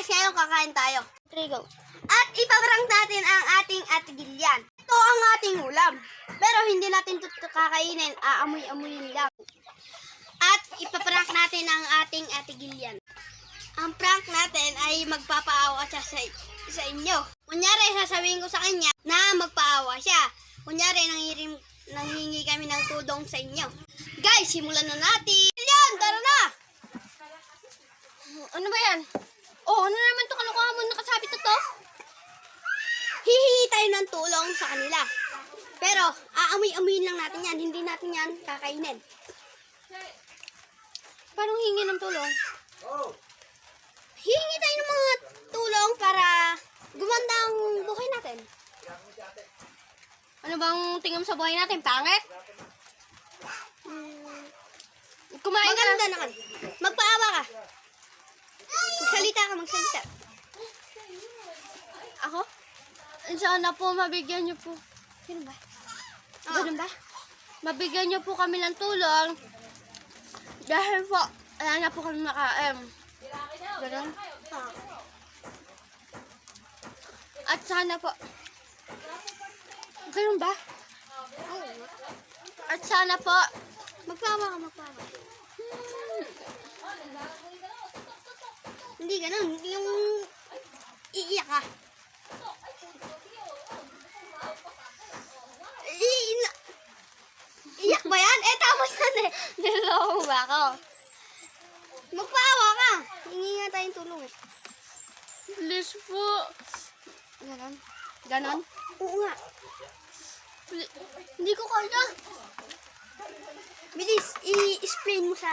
guys, ngayon kakain tayo. Trigo. At ipaprank natin ang ating Ate Gillian. Ito ang ating ulam. Pero hindi natin ito kakainin. Aamoy-amoyin lang. At ipaprank natin ang ating Ate Gillian. Ang prank natin ay magpapaawa siya sa inyo. Kunyari, sasabihin ko sa kanya na magpaawa siya. Kunyari, nanghingi kami ng tudong sa inyo. Guys, simulan na natin. Gillian, tara na! Ano ba yan? Oh, ano naman to kalokohan mo nakasabit na to? Hihingi tayo ng tulong sa kanila. Pero, aamoy-amoyin lang natin yan. Hindi natin yan kakainin. Paano hingi ng tulong? Hihingi tayo ng mga tulong para gumanda ang buhay natin. Ano bang tingin mo sa buhay natin? Pangit? Kumain ka. Maganda naman. Magpaawa ka. Magsalita. Ako? Sana po mabigyan niyo po. Sino ba? Ganun ba? Mabigyan niyo po kami ng tulong. Dahil po, wala na po kami makain. Ganun? At sana po. Ganun ba? At sana po. Magpaawa ka. Hindi ganun. Yung iiyak ka. Iyak ba yan? Tama yan eh. Niloko ba ako? Magpaawa ka. Hingi nga tayong tulong eh. Please po. Ganon? Ganon? Oo nga. Hindi ko kaya. Bilis, i-spray mo sa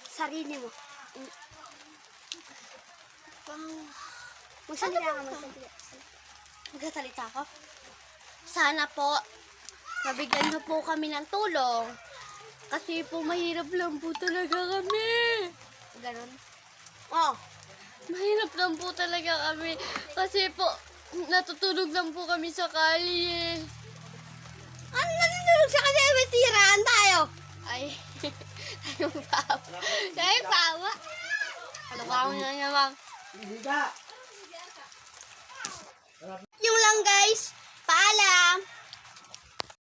sarili mo. Magsalita ka. Magsasalita ako? Sana po, mabigyan niyo po kami ng tulong. Kasi po, mahirap lang po talaga kami. Ganon? Oo. Mahirap lang po talaga kami. Kasi po, natutulog lang po kami sa kalye. Ano natutulog sa kasi may tiraan tayo? Ay, tayong pawa. Tayong pawa. Ano ka ako na naman? Yung lang guys. Paalam.